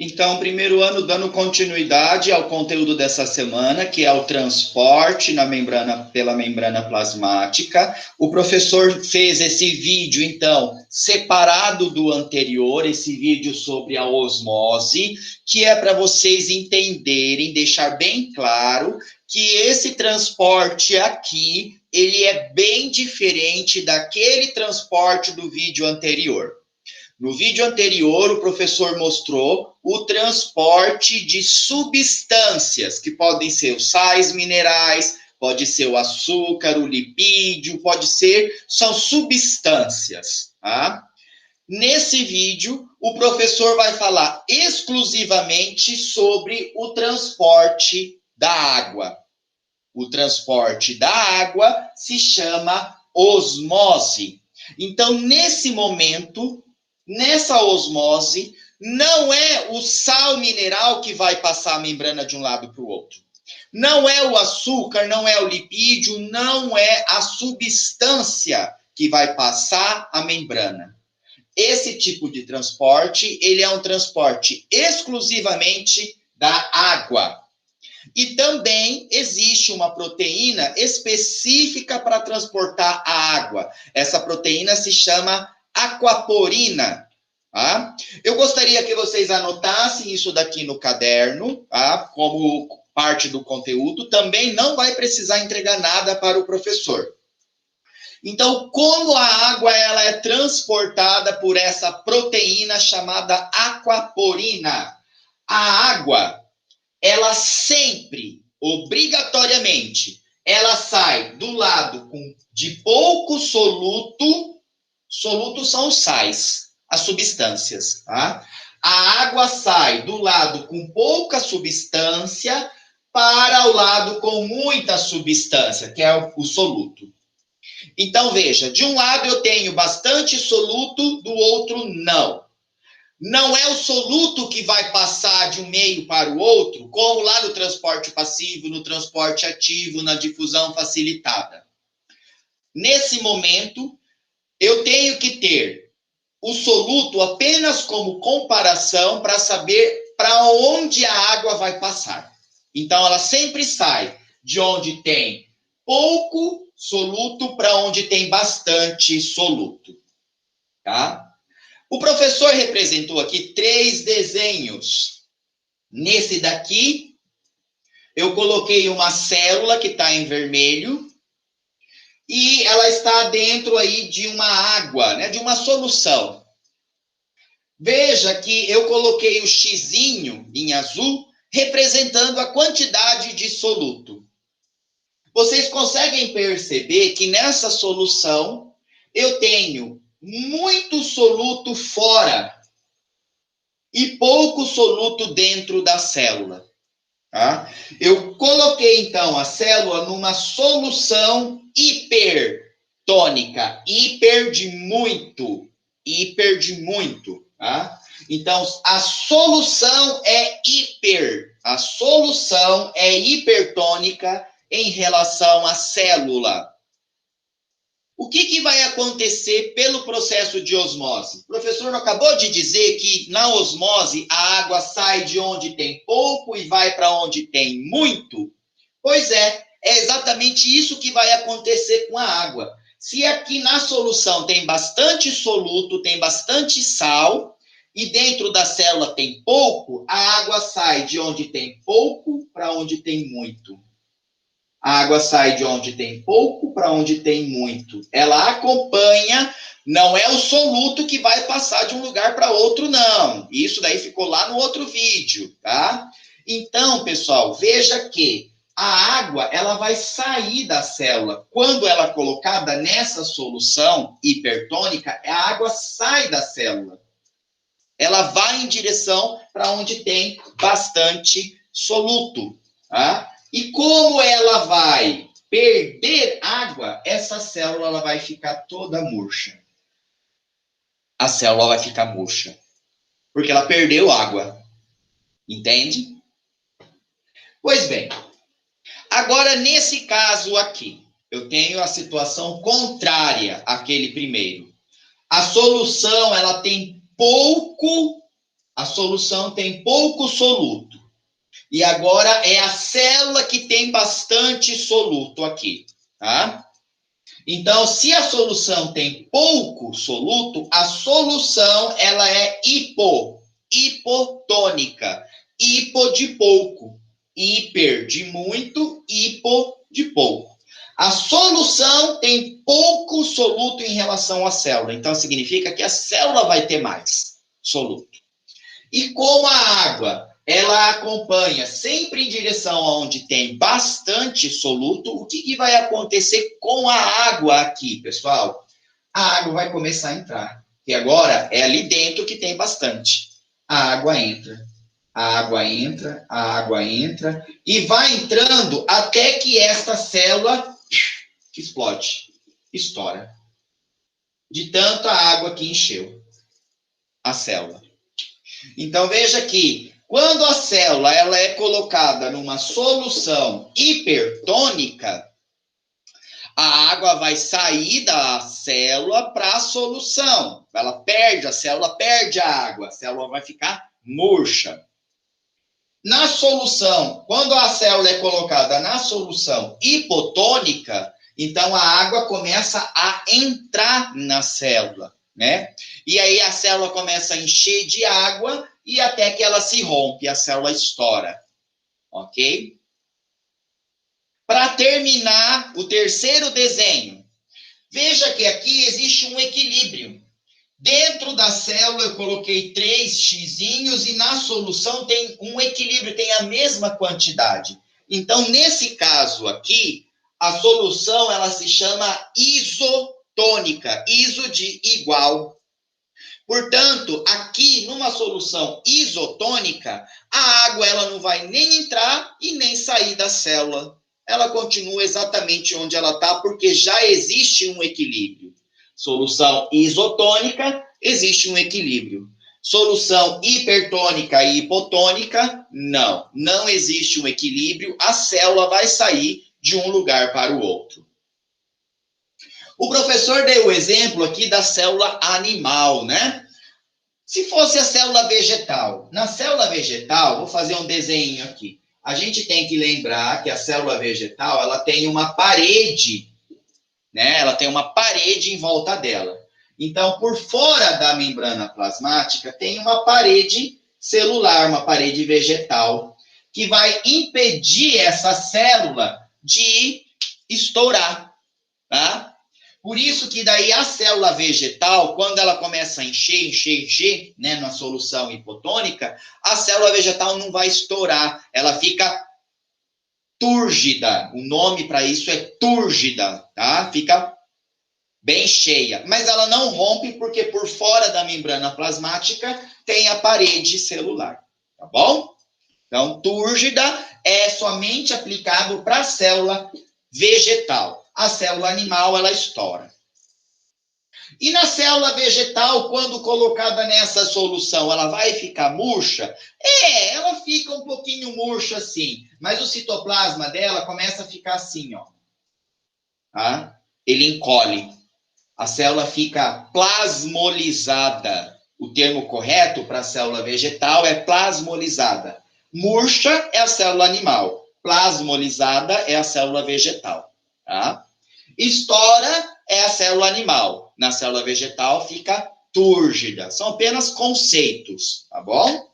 Então, primeiro ano, dando continuidade ao conteúdo dessa semana, que é o transporte na membrana, pela membrana plasmática. O professor fez esse vídeo, então, separado do anterior, esse vídeo sobre a osmose, que é para vocês entenderem, deixar bem claro que esse transporte aqui, ele é bem diferente daquele transporte do vídeo anterior. No vídeo anterior, o professor mostrou o transporte de substâncias, que podem ser os sais minerais, pode ser o açúcar, o lipídio, são substâncias, tá? Nesse vídeo, o professor vai falar exclusivamente sobre o transporte da água. O transporte da água se chama osmose. Então, nesse momento, nessa osmose, não é o sal mineral que vai passar a membrana de um lado para o outro. Não é o açúcar, não é o lipídio, não é a substância que vai passar a membrana. Esse tipo de transporte, ele é um transporte exclusivamente da água. E também existe uma proteína específica para transportar a água. Essa proteína se chama aquaporina. Tá? Eu gostaria que vocês anotassem isso daqui no caderno, tá? Como parte do conteúdo. Também não vai precisar entregar nada para o professor. Então, como a água ela é transportada por essa proteína chamada aquaporina? A água, ela sempre, obrigatoriamente, ela sai do lado de pouco soluto. Solutos são os sais, as substâncias, tá? A água sai do lado com pouca substância para o lado com muita substância, que é o soluto. Então, veja, de um lado eu tenho bastante soluto, do outro não. Não é o soluto que vai passar de um meio para o outro, como lá no transporte passivo, no transporte ativo, na difusão facilitada. Nesse momento, eu tenho que ter o soluto apenas como comparação para saber para onde a água vai passar. Então, ela sempre sai de onde tem pouco soluto para onde tem bastante soluto, tá? O professor representou aqui 3 desenhos. Nesse daqui, eu coloquei uma célula que está em vermelho e ela está dentro aí de uma água, né, de uma solução. Veja que eu coloquei o xizinho em azul representando a quantidade de soluto. Vocês conseguem perceber que nessa solução eu tenho muito soluto fora e pouco soluto dentro da célula. Tá? Eu coloquei, então, a célula numa solução hipertônica, hiper de muito. Tá? Então, a solução é hipertônica em relação à célula. O que vai acontecer pelo processo de osmose? O professor acabou de dizer que na osmose a água sai de onde tem pouco e vai para onde tem muito? Pois é exatamente isso que vai acontecer com a água. Se aqui na solução tem bastante soluto, tem bastante sal, e dentro da célula tem pouco, a água sai de onde tem pouco para onde tem muito. A água sai de onde tem pouco para onde tem muito. Ela acompanha, não é o soluto que vai passar de um lugar para outro, não. Isso daí ficou lá no outro vídeo, tá? Então, pessoal, veja que a água, ela vai sair da célula. Quando ela é colocada nessa solução hipertônica, a água sai da célula. Ela vai em direção para onde tem bastante soluto, tá? E como ela vai perder água, essa célula ela vai ficar toda murcha. A célula vai ficar murcha, porque ela perdeu água. Entende? Pois bem, agora nesse caso aqui, eu tenho a situação contrária àquele primeiro. A solução, ela tem pouco A solução tem pouco soluto. E agora é a célula que tem bastante soluto aqui, tá? Então, se a solução tem pouco soluto, a solução ela é hipotônica. Hipo de pouco, hiper de muito, hipo de pouco. A solução tem pouco soluto em relação à célula. Então, significa que a célula vai ter mais soluto. E como a água, ela acompanha sempre em direção aonde tem bastante soluto, o que vai acontecer com a água aqui, pessoal? A água vai começar a entrar. E agora é ali dentro que tem bastante. A água entra, a água entra, a água entra, e vai entrando até que esta célula explode, estoura. De tanta água que encheu a célula. Então, veja que quando a célula ela é colocada numa solução hipertônica, a água vai sair da célula para a solução. A célula perde a água, a célula vai ficar murcha. Na solução, quando a célula é colocada na solução hipotônica, então a água começa a entrar na célula, né? E aí a célula começa a encher de água e até que ela se rompe, a célula estoura, ok? Para terminar o terceiro desenho, veja que aqui existe um equilíbrio. Dentro da célula eu coloquei 3 xizinhos e na solução tem um equilíbrio, tem a mesma quantidade. Então, nesse caso aqui, a solução ela se chama isotônica, iso de igual. Portanto, aqui numa solução isotônica, a água ela não vai nem entrar e nem sair da célula. Ela continua exatamente onde ela está, porque já existe um equilíbrio. Solução isotônica, existe um equilíbrio. Solução hipertônica e hipotônica, não existe um equilíbrio, a célula vai sair de um lugar para o outro. O professor deu o exemplo aqui da célula animal, né? Se fosse a célula vegetal, na célula vegetal, vou fazer um desenho aqui. A gente tem que lembrar que a célula vegetal, ela tem uma parede, né? Ela tem uma parede em volta dela. Então, por fora da membrana plasmática, tem uma parede celular, uma parede vegetal, que vai impedir essa célula de estourar, tá? Por isso que daí a célula vegetal, quando ela começa a encher, né, na solução hipotônica, a célula vegetal não vai estourar, ela fica túrgida. O nome para isso é túrgida, tá? Fica bem cheia. Mas ela não rompe porque por fora da membrana plasmática tem a parede celular, tá bom? Então, túrgida é somente aplicado para a célula vegetal. A célula animal, ela estoura. E na célula vegetal, quando colocada nessa solução, ela vai ficar murcha? Ela fica um pouquinho murcha assim, mas o citoplasma dela começa a ficar assim, ó. Tá? Ele encolhe. A célula fica plasmolizada. O termo correto para a célula vegetal é plasmolizada. Murcha é a célula animal. Plasmolizada é a célula vegetal. Tá? Estoura é a célula animal. Na célula vegetal fica túrgida. São apenas conceitos, tá bom?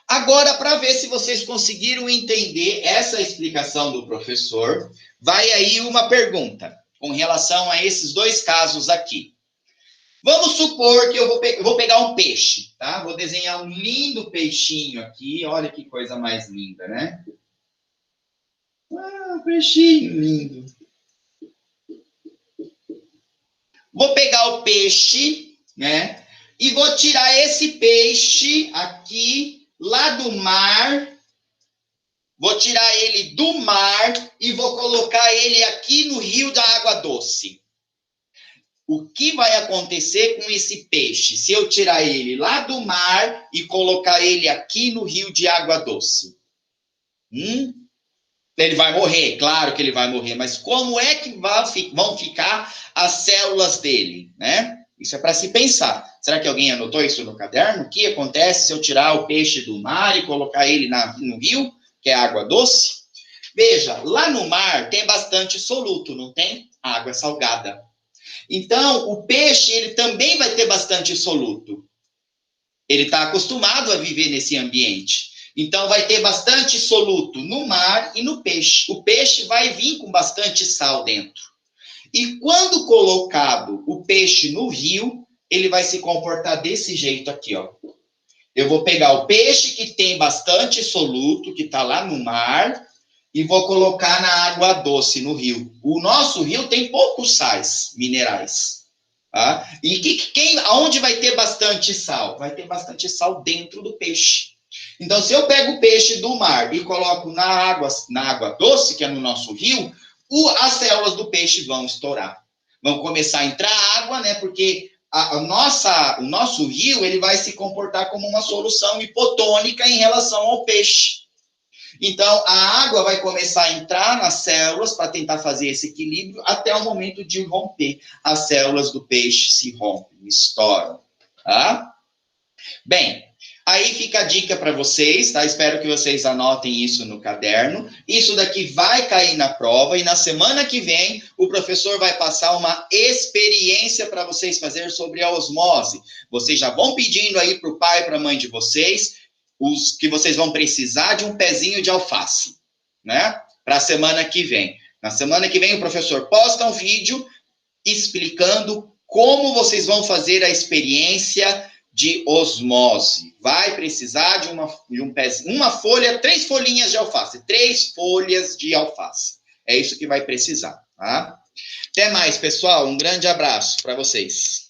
Agora, para ver se vocês conseguiram entender essa explicação do professor, vai aí uma pergunta com relação a esses dois casos aqui. Vamos supor que eu vou pegar um peixe, tá? Vou desenhar um lindo peixinho aqui. Olha que coisa mais linda, né? Ah, peixinho lindo. Vou pegar o peixe, né? E vou tirar esse peixe aqui, lá do mar. Vou tirar ele do mar e vou colocar ele aqui no rio da água doce. O que vai acontecer com esse peixe se eu tirar ele lá do mar e colocar ele aqui no rio de água doce? Ele vai morrer, claro que ele vai morrer, mas como é que vão ficar as células dele, né? Isso é para se pensar. Será que alguém anotou isso no caderno? O que acontece se eu tirar o peixe do mar e colocar ele no rio, que é água doce? Veja, lá no mar tem bastante soluto, não tem? A água é salgada. Então, o peixe, ele também vai ter bastante soluto. Ele está acostumado a viver nesse ambiente. Então, vai ter bastante soluto no mar e no peixe. O peixe vai vir com bastante sal dentro. E quando colocado o peixe no rio, ele vai se comportar desse jeito aqui, ó. Eu vou pegar o peixe que tem bastante soluto, que está lá no mar, e vou colocar na água doce, no rio. O nosso rio tem poucos sais minerais. Tá? E aonde vai ter bastante sal? Vai ter bastante sal dentro do peixe. Então, se eu pego o peixe do mar e coloco na água doce, que é no nosso rio, as células do peixe vão estourar. Vão começar a entrar água, né? Porque o nosso rio ele vai se comportar como uma solução hipotônica em relação ao peixe. Então, a água vai começar a entrar nas células para tentar fazer esse equilíbrio até o momento de romper. As células do peixe se rompem, estouram. Tá? Bem, aí fica a dica para vocês, tá? Espero que vocês anotem isso no caderno. Isso daqui vai cair na prova e na semana que vem o professor vai passar uma experiência para vocês fazerem sobre a osmose. Vocês já vão pedindo aí para o pai e para a mãe de vocês que vocês vão precisar de um pezinho de alface, né? Para a semana que vem. Na semana que vem o professor posta um vídeo explicando como vocês vão fazer a experiência de osmose. Vai precisar de uma folha, 3 folhinhas de alface. 3 folhas de alface. É isso que vai precisar, tá? Até mais, pessoal. Um grande abraço para vocês.